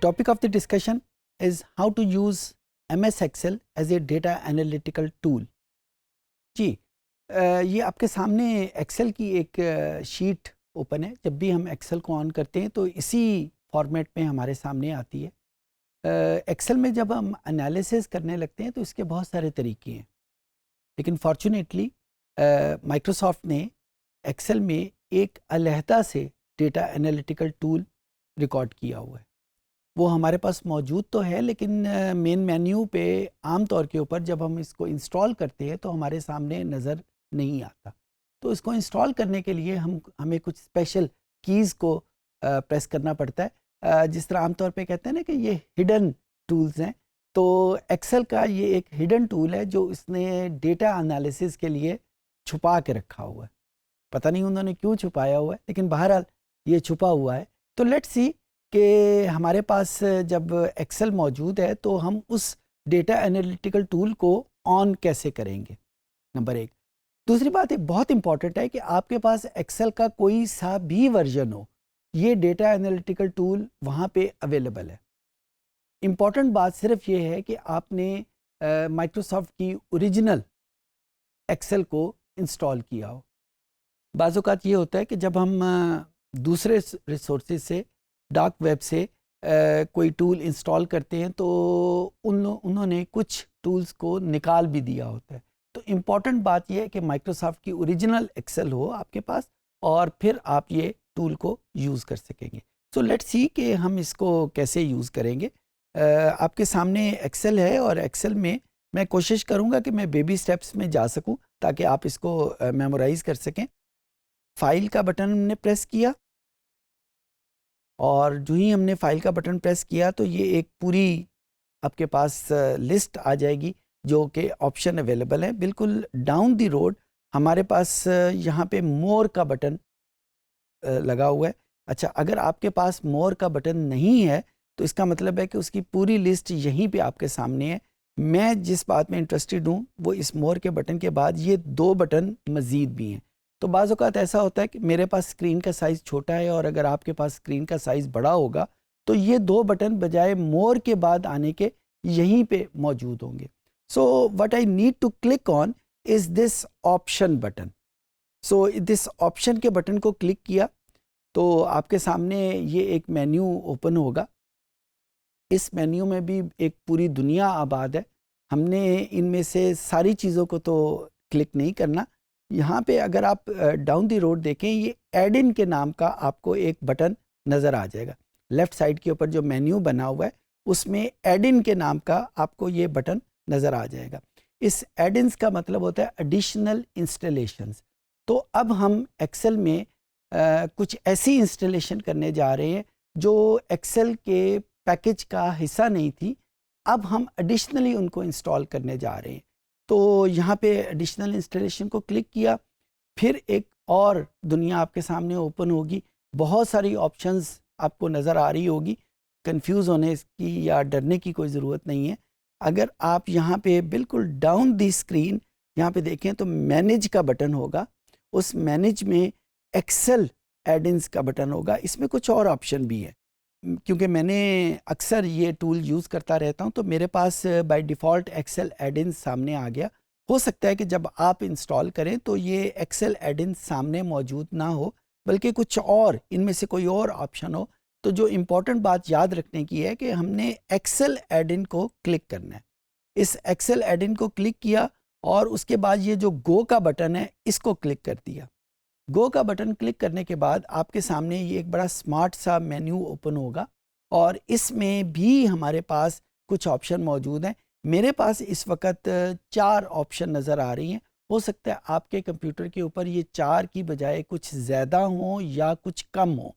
topic of the discussion is how to use MS Excel as a data analytical tool. जी ये आपके सामने Excel की एक sheet open है। जब भी हम एक्सेल को ऑन करते हैं तो इसी फॉर्मेट में हमारे सामने आती है। एक्सेल में जब हम एनालिसिस करने लगते हैं तो इसके बहुत सारे तरीके हैं, लेकिन फॉर्चुनेटली माइक्रोसॉफ्ट ने एक्सेल में एक अलहदा से डेटा एनालिटिकल टूल रिकॉर्ड किया हुआ है। वो हमारे पास मौजूद तो है, लेकिन मेन मेन्यू पे आम तौर के ऊपर जब हम इसको इंस्टॉल करते हैं तो हमारे सामने नज़र नहीं आता। तो इसको इंस्टॉल करने के लिए हमें कुछ स्पेशल कीज़ को प्रेस करना पड़ता है। जिस तरह आमतौर पे कहते हैं ना कि ये हिडन टूल्स हैं, तो एक्सेल का ये एक हिडन टूल है जो इसने डेटा एनालिसिस के लिए छुपा के रखा हुआ है। पता नहीं उन्होंने क्यों छुपाया हुआ है, लेकिन बहरहाल ये छुपा हुआ है। तो लेट्स सी कि हमारे पास जब एक्सेल मौजूद है तो हम उस डेटा एनालिटिकल टूल को ऑन कैसे करेंगे, नंबर एक। दूसरी बात एक बहुत इंपॉर्टेंट है कि आपके पास एक्सेल का कोई सा भी वर्जन हो, ये डेटा एनालिटिकल टूल वहाँ पे अवेलेबल है। इम्पॉर्टेंट बात सिर्फ ये है कि आपने माइक्रोसॉफ्ट की ओरिजिनल एक्सेल को इंस्टॉल किया हो। बाज़ औक़ात ये होता है कि जब हम दूसरे रिसोर्सेज से, डार्क वेब से कोई टूल इंस्टॉल करते हैं तो उन्होंने कुछ टूल्स को निकाल भी दिया होता है। तो इम्पॉर्टेंट बात यह है कि माइक्रोसॉफ्ट की ओरिजिनल एक्सेल हो आपके पास और फिर आप ये टूल को यूज़ कर सकेंगे। सो लेट्स सी कि हम इसको कैसे यूज़ करेंगे। आपके सामने एक्सेल है और एक्सेल में मैं कोशिश करूँगा कि मैं बेबी स्टेप्स में जा सकूँ ताकि आप इसको मेमोराइज़ कर सकें। फाइल का बटन हमने प्रेस किया और जो ही हमने फाइल का बटन प्रेस किया तो ये एक पूरी आपके पास लिस्ट आ जाएगी जो कि ऑप्शन अवेलेबल है। बिल्कुल डाउन द रोड हमारे पास यहाँ पे मोर का बटन लगा हुआ है। अच्छा, अगर आपके पास मोर का बटन नहीं है तो इसका मतलब है कि उसकी पूरी लिस्ट यहीं पे आपके सामने है। मैं जिस बात में इंटरेस्टेड हूँ वो इस मोर के बटन के बाद ये 2 बटन मज़ीद भी हैं। तो बाज़ औक़ात ऐसा होता है कि मेरे पास स्क्रीन का साइज़ छोटा है और अगर आपके पास स्क्रीन का साइज़ बड़ा होगा तो ये 2 बटन बजाय मोर के बाद आने के यहीं पे मौजूद होंगे। So what I need to click on is this option button. So this option के बटन को क्लिक किया तो आपके सामने ये एक मेन्यू ओपन होगा। इस मेन्यू में भी एक पूरी दुनिया आबाद है। हमने इनमें से सारी चीज़ों को तो क्लिक नहीं करना। यहाँ पे अगर आप डाउन द रोड देखें, ये ऐड इन के नाम का आपको एक बटन नज़र आ जाएगा। लेफ़्ट साइड के ऊपर जो मेन्यू बना हुआ है उसमें ऐड इन के नाम का आपको ये बटन नज़र आ जाएगा। इस ऐड इन्स का मतलब होता है एडिशनल इंस्टॉलेशंस। तो अब हम एक्सेल में कुछ ऐसी इंस्टॉलेशन करने जा रहे हैं जो एक्सेल के पैकेज का हिस्सा नहीं थी। अब हम एडिशनली उनको इंस्टॉल करने जा रहे हैं। तो यहाँ पे एडिशनल इंस्टॉलेशन को क्लिक किया, फिर एक और दुनिया आपके सामने ओपन होगी। बहुत सारी ऑप्शंस आपको नज़र आ रही होगी। कंफ्यूज होने की या डरने की कोई ज़रूरत नहीं है। अगर आप यहाँ पे बिल्कुल डाउन दी स्क्रीन यहाँ पे देखें तो मैनेज का बटन होगा। उस मैनेज में एक्सेल एड-इन्स का बटन होगा। इसमें कुछ और ऑप्शन भी है। क्योंकि मैंने अक्सर ये टूल यूज़ करता रहता हूँ तो मेरे पास बाय डिफ़ॉल्ट एक्सेल एड-इन सामने आ गया। हो सकता है कि जब आप इंस्टॉल करें तो ये एक्सेल एड-इन सामने मौजूद ना हो, बल्कि कुछ और इनमें से कोई और ऑप्शन हो। तो जो इम्पॉर्टेंट बात याद रखने की है कि हमने एक्सेल एड-इन को क्लिक करना है। इस एक्सेल एड-इन को क्लिक किया और उसके बाद ये जो गो का बटन है इसको क्लिक कर दिया। गो का बटन क्लिक करने के बाद आपके सामने ये एक बड़ा स्मार्ट सा मेन्यू ओपन होगा और इसमें भी हमारे पास कुछ ऑप्शन मौजूद हैं। मेरे पास इस वक्त 4 ऑप्शन नज़र आ रही हैं। हो सकता है आपके कंप्यूटर के ऊपर ये 4 की बजाय कुछ ज़्यादा हों या कुछ कम हों।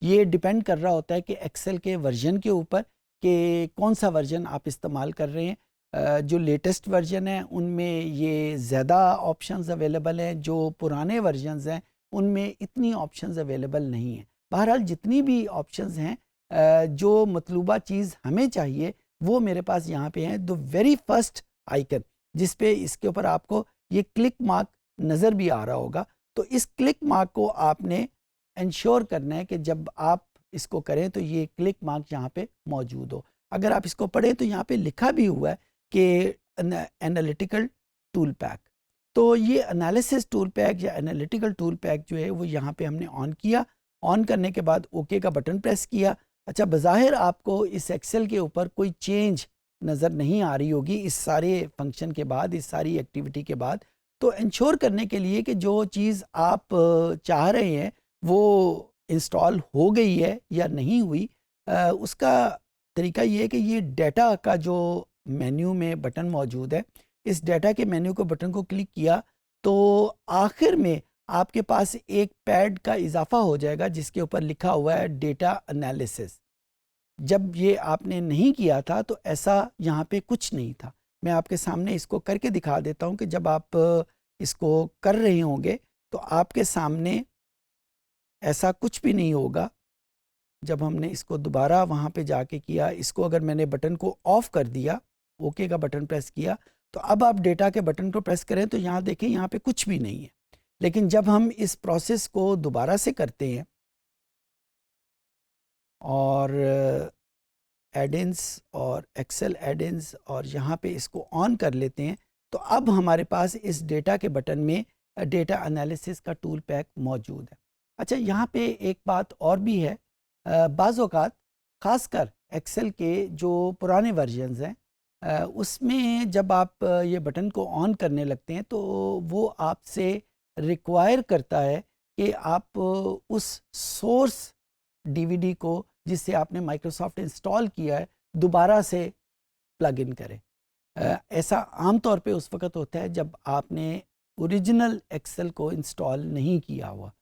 ये डिपेंड कर रहा होता है कि एक्सेल के वर्जन के ऊपर कि कौन सा वर्जन आप इस्तेमाल कर रहे हैं। जो लेटेस्ट वर्जन है उनमें ये ज़्यादा ऑप्शंस अवेलेबल हैं। जो पुराने वर्जन्स हैं उनमें इतनी ऑप्शंस अवेलेबल नहीं हैं। बहरहाल जितनी भी ऑप्शंस हैं, जो मतलूबा चीज़ हमें चाहिए वो मेरे पास यहाँ पे हैं। द वेरी फर्स्ट आइकन जिस पे इसके ऊपर आपको ये क्लिक मार्क नज़र भी आ रहा होगा, तो इस क्लिक मार्क को आपने इंश्योर करना है कि जब आप इसको करें तो ये क्लिक मार्क यहाँ पे मौजूद हो। अगर आप इसको पढ़ें तो यहाँ पे लिखा भी हुआ है कि एनालिटिकल टूल पैक। तो ये एनालिसिस टूल पैक या एनालिटिकल टूल पैक जो है वो यहाँ पे हमने ऑन किया। ऑन करने के बाद ओके का बटन प्रेस किया। अच्छा, बज़ाहिर आपको इस एक्सेल के ऊपर कोई चेंज नज़र नहीं आ रही होगी इस सारे फंक्शन के बाद, इस सारी एक्टिविटी के बाद। तो इंश्योर करने के लिए कि जो चीज़ आप चाह रहे हैं वो इंस्टॉल हो गई है या नहीं हुई, उसका तरीका ये है कि ये डाटा का जो मेन्यू में बटन मौजूद है, इस डाटा के मेन्यू को बटन को क्लिक किया तो आखिर में आपके पास एक पैड का इजाफा हो जाएगा जिसके ऊपर लिखा हुआ है डेटा एनालिसिस। जब ये आपने नहीं किया था तो ऐसा यहाँ पे कुछ नहीं था। मैं आपके सामने इसको करके दिखा देता हूँ कि जब आप इसको कर रहे होंगे तो आपके सामने ऐसा कुछ भी नहीं होगा। जब हमने इसको दोबारा वहाँ पे जाके किया, इसको अगर मैंने बटन को ऑफ कर दिया, ओके का बटन प्रेस किया, तो अब आप डेटा के बटन को प्रेस करें तो यहाँ देखें यहाँ पे कुछ भी नहीं है। लेकिन जब हम इस प्रोसेस को दोबारा से करते हैं और एडिन्स और एक्सेल एडिन्स और यहाँ पे इसको ऑन कर लेते हैं तो अब हमारे पास इस डेटा के बटन में डेटा एनालिसिस का टूल पैक मौजूद है। अच्छा, यहाँ पे एक बात और भी है, बाज़ औक़ात ख़ासकर एक्सेल के जो पुराने वर्जन्स हैं उसमें जब आप ये बटन को ऑन करने लगते हैं तो वो आपसे रिक्वायर करता है कि आप उस सोर्स डीवीडी को जिससे आपने माइक्रोसॉफ्ट इंस्टॉल किया है दोबारा से प्लग इन करें। ऐसा आम तौर पे उस वक़्त होता है जब आपने ओरिजिनल एक्सेल को इंस्टॉल नहीं किया हुआ।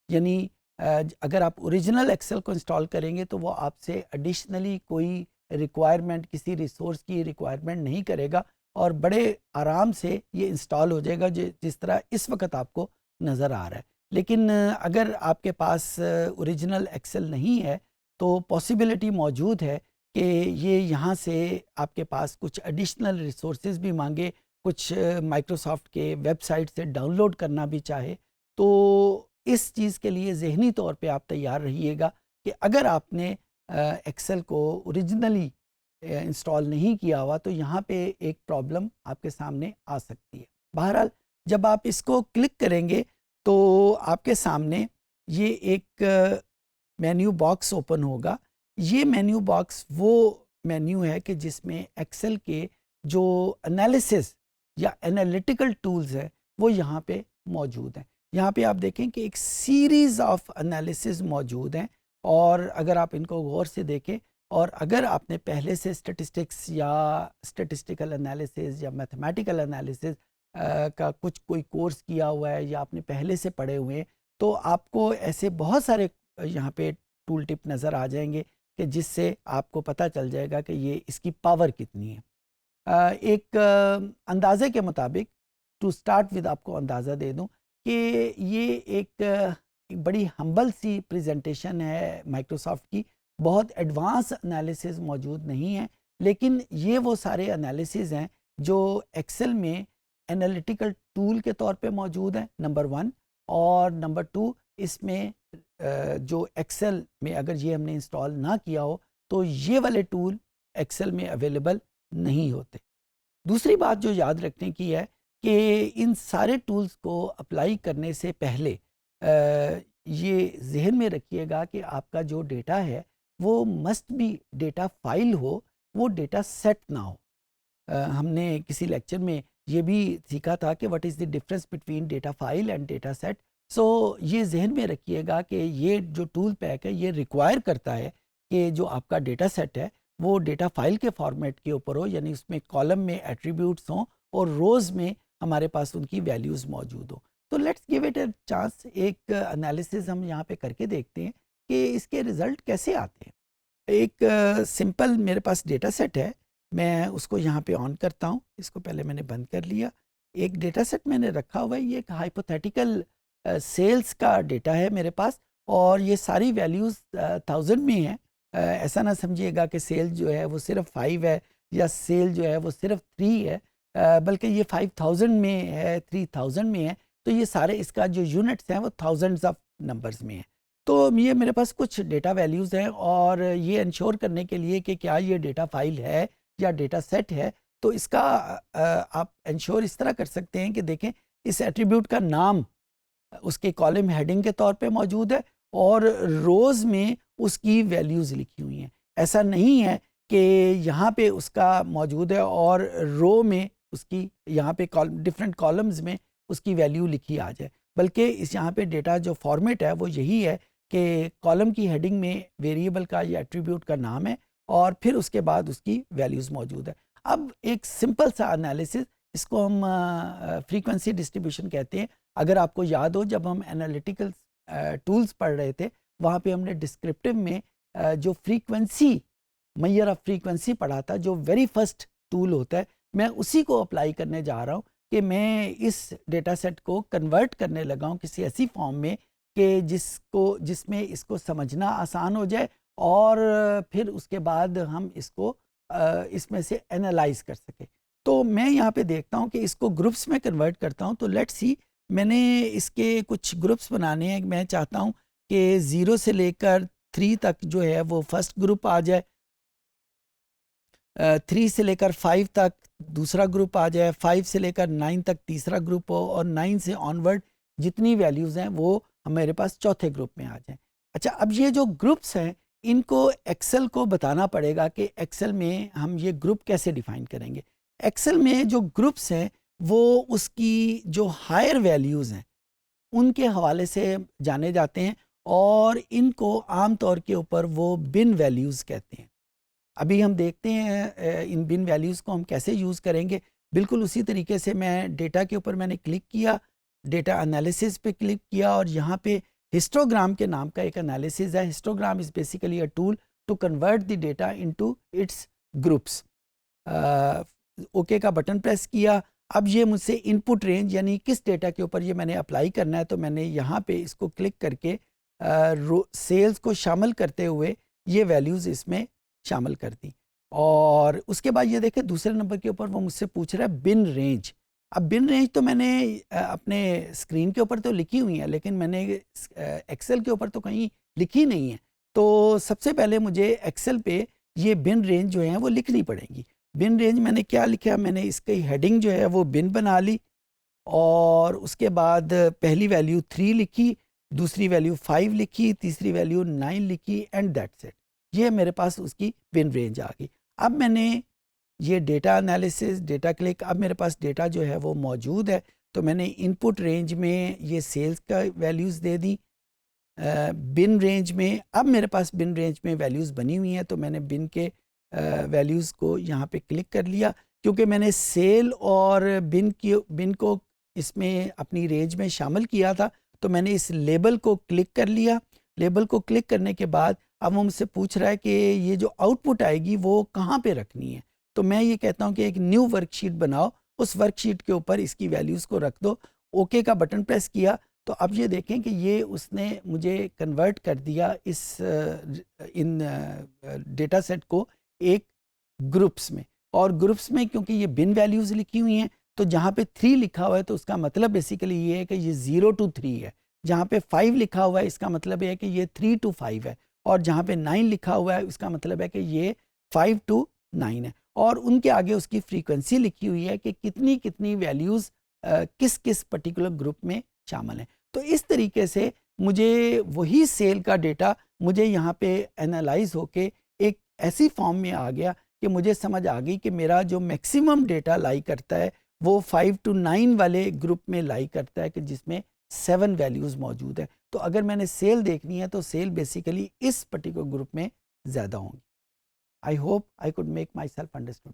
यानी अगर आप ओरिजिनल एक्सेल को इंस्टॉल करेंगे तो वो आपसे एडिशनली कोई रिक्वायरमेंट, किसी रिसोर्स की रिक्वायरमेंट नहीं करेगा और बड़े आराम से ये इंस्टॉल हो जाएगा जिस तरह इस वक्त आपको नज़र आ रहा है। लेकिन अगर आपके पास ओरिजिनल एक्सेल नहीं है तो पॉसिबिलिटी मौजूद है कि ये यहाँ से आपके पास कुछ एडिशनल रिसोर्सेज भी मांगे, कुछ माइक्रोसॉफ्ट के वेबसाइट से डाउनलोड करना भी चाहे। तो इस चीज़ के लिए ज़हनी तौर पे आप तैयार रहिएगा कि अगर आपने एक्सेल को ओरिजिनली इंस्टॉल नहीं किया हुआ तो यहाँ पे एक प्रॉब्लम आपके सामने आ सकती है। बहरहाल जब आप इसको क्लिक करेंगे तो आपके सामने ये एक मेन्यू बॉक्स ओपन होगा। ये मेन्यू बॉक्स वो मेन्यू है कि जिसमें एक्सेल के जो एनालिसिस या एनालिटिकल टूल्स हैं वो यहाँ पे मौजूद हैं। यहाँ पे आप देखें कि एक सीरीज़ ऑफ एनालिसिस मौजूद हैं और अगर आप इनको गौर से देखें और अगर आपने पहले से स्टैटिस्टिक्स या स्टैटिस्टिकल एनालिसिस या मैथमेटिकल एनालिसिस का कोई कोर्स किया हुआ है या आपने पहले से पढ़े हुए हैं तो आपको ऐसे बहुत सारे यहाँ पे टूल टिप नज़र आ जाएंगे कि जिससे आपको पता चल जाएगा कि ये इसकी पावर कितनी है। एक अंदाज़े के मुताबिक, टू स्टार्ट विद आपको अंदाज़ा दे दूँ कि ये एक बड़ी हम्बल सी प्रेजेंटेशन है माइक्रोसॉफ्ट की। बहुत एडवांस एनालिसिस मौजूद नहीं है, लेकिन ये वो सारे एनालिसिस हैं जो एक्सेल में एनालिटिकल टूल के तौर पे मौजूद हैं, नंबर 1। और नंबर 2, इसमें जो एक्सेल में अगर ये हमने इंस्टॉल ना किया हो तो ये वाले टूल एक्सेल में अवेलेबल नहीं होते। दूसरी बात जो याद रखने की है कि इन सारे टूल्स को अप्लाई करने से पहले ये जहन में रखिएगा कि आपका जो डेटा है वो मस्ट बी डेटा फाइल हो, वो डेटा सेट ना हो। हमने किसी लेक्चर में ये भी सीखा था कि what is the difference between data file and data set. So ये जहन में रखिएगा कि ये जो टूल पैक है ये रिक्वायर करता है कि जो आपका डेटा सेट है वो डेटा फाइल के फॉर्मेट के ऊपर हो, यानी उसमें कॉलम में एट्रीब्यूट्स हों और रोज़ में हमारे पास उनकी वैल्यूज़ मौजूद हो। तो let's give it a chance. एक एनालिसिस हम यहाँ पे करके देखते हैं कि इसके रिज़ल्ट कैसे आते हैं। एक सिंपल मेरे पास डेटा सेट है, मैं उसको यहाँ पे ऑन करता हूँ। इसको पहले मैंने बंद कर लिया। एक डेटा सेट मैंने रखा हुआ है, ये एक हाइपोथेटिकल सेल्स का डेटा है मेरे पास और ये सारी वैल्यूज़ 1000 में है। ऐसा ना समझिएगा कि सेल जो है वो सिर्फ 5 है या सेल जो है वो सिर्फ 3 है, बल्कि ये 5000 में है, 3000 में है। तो ये सारे इसका जो यूनिट्स हैं वो थाउजेंड्स ऑफ नंबर्स में है। तो ये मेरे पास कुछ डेटा वैल्यूज़ हैं और ये इंश्योर करने के लिए कि क्या ये डेटा फाइल है या डेटा सेट है, तो इसका आप इंश्योर इस तरह कर सकते हैं कि देखें इस एट्रीब्यूट का नाम उसके कॉलम हेडिंग के तौर पे मौजूद है और रोज़ में उसकी वैल्यूज़ लिखी हुई हैं। ऐसा नहीं है कि यहाँ पे उसका मौजूद है और रो में उसकी यहाँ पे डिफरेंट कॉलम्स में उसकी वैल्यू लिखी आ जाए, बल्कि इस यहाँ पे डेटा जो फॉर्मेट है वो यही है कि कॉलम की हेडिंग में वेरिएबल का या एट्रीब्यूट का नाम है और फिर उसके बाद उसकी वैल्यूज़ मौजूद है। अब एक सिंपल सा एनालिसिस, इसको हम फ्रीक्वेंसी डिस्ट्रीब्यूशन कहते हैं। अगर आपको याद हो, जब हम एनालिटिकल टूल्स पढ़ रहे थे वहाँ पे हमने डिस्क्रिप्टिव में जो फ्रीक्वेंसी मेजर ऑफ फ्रीक्वेंसी पढ़ा था, जो वेरी फर्स्ट टूल होता है, मैं उसी को अप्लाई करने जा रहा हूँ कि मैं इस डेटा सेट को कन्वर्ट करने लगा हूँ किसी ऐसी फॉर्म में कि जिसमें इसको समझना आसान हो जाए और फिर उसके बाद हम इसको इसमें से एनालाइज कर सके। तो मैं यहाँ पे देखता हूँ कि इसको ग्रुप्स में कन्वर्ट करता हूँ। तो लेट्स सी, मैंने इसके कुछ ग्रुप्स बनाने हैं। मैं चाहता हूँ कि 0 से लेकर 3 तक जो है वो फर्स्ट ग्रुप आ जाए, 3 से लेकर 5 तक दूसरा ग्रुप आ जाए, 5 से लेकर 9 तक तीसरा ग्रुप हो और 9 से ऑनवर्ड जितनी वैल्यूज़ हैं वो मेरे पास चौथे ग्रुप में आ जाएं। अच्छा, अब ये जो ग्रुप्स हैं इनको एक्सेल को बताना पड़ेगा कि एक्सेल में हम ये ग्रुप कैसे डिफाइन करेंगे। एक्सेल में जो ग्रुप्स हैं वो उसकी जो हायर वैल्यूज़ हैं उनके हवाले से जाने जाते हैं और इनको आम तौर के ऊपर वो बिन वैल्यूज़ कहते हैं। अभी हम देखते हैं इन बिन वैल्यूज़ को हम कैसे यूज़ करेंगे। बिल्कुल उसी तरीके से मैं डेटा के ऊपर मैंने क्लिक किया, डेटा एनालिसिस पे क्लिक किया और यहाँ पे हिस्टोग्राम के नाम का एक एनालिसिस है। Histogram is basically a tool to convert the data into its groups. Okay का बटन प्रेस किया। अब ये मुझसे इनपुट रेंज यानी किस डेटा के ऊपर ये मैंने अप्लाई करना है, तो मैंने यहाँ पे इसको क्लिक करके सेल्स को शामिल करते हुए ये वैल्यूज़ इसमें शामिल कर दी। और उसके बाद ये देखें दूसरे नंबर के ऊपर वो मुझसे पूछ रहा है बिन रेंज। अब बिन रेंज तो मैंने अपने स्क्रीन के ऊपर तो लिखी हुई है, लेकिन मैंने एक्सेल के ऊपर तो कहीं लिखी नहीं है। तो सबसे पहले मुझे एक्सेल पे ये बिन रेंज जो है वो लिखनी पड़ेगी। बिन रेंज मैंने क्या लिखा, मैंने इसकी हेडिंग जो है वो बिन बना ली और उसके बाद पहली वैल्यू 3 लिखी, दूसरी वैल्यू 5 लिखी, तीसरी वैल्यू 9 लिखी एंड दैट्स इट। ये मेरे पास उसकी बिन रेंज आ गई। अब मैंने ये डेटा एनालिसिस, डेटा क्लिक, अब मेरे पास डेटा जो है वो मौजूद है। तो मैंने इनपुट रेंज में ये सेल्स का वैल्यूज़ दे दी। बिन रेंज में अब मेरे पास बिन रेंज में वैल्यूज़ बनी हुई हैं, तो मैंने बिन के वैल्यूज़ को यहाँ पे क्लिक कर लिया। क्योंकि मैंने सेल और बिन को इसमें अपनी रेंज में शामिल किया था, तो मैंने इस लेबल को क्लिक कर लिया। लेबल को क्लिक करने के बाद अब वो मुझसे पूछ रहा है कि ये जो आउटपुट आएगी वो कहाँ पे रखनी है। तो मैं ये कहता हूँ कि एक न्यू वर्कशीट बनाओ, उस वर्कशीट के ऊपर इसकी वैल्यूज़ को रख दो। ओके का बटन प्रेस किया तो अब ये देखें कि ये उसने मुझे कन्वर्ट कर दिया इन डेटा सेट को एक ग्रुप्स में। और ग्रुप्स में क्योंकि ये बिन वैल्यूज़ लिखी हुई हैं, तो जहाँ पे 3 लिखा हुआ है तो उसका मतलब बेसिकली ये है कि ये 0 to 3 है। जहाँ पे 5 लिखा हुआ है इसका मतलब ये है कि ये 3 to 5 है। और जहाँ पे 9 लिखा हुआ है उसका मतलब है कि ये 5 to 9 है। और उनके आगे उसकी फ्रीक्वेंसी लिखी हुई है कि कितनी कितनी वैल्यूज़ किस किस पर्टिकुलर ग्रुप में शामिल हैं। तो इस तरीके से मुझे वही सेल का डेटा मुझे यहाँ पे एनालाइज होके एक ऐसी फॉर्म में आ गया कि मुझे समझ आ गई कि मेरा जो मैक्सिमम डेटा लाई करता है वो 5 to 9 वाले ग्रुप में लाई करता है कि जिसमें 7 वैल्यूज़ मौजूद है। तो अगर मैंने सेल देखनी है तो सेल बेसिकली इस पर्टिकुलर ग्रुप में ज़्यादा होंगी। I hope I could make my self understood.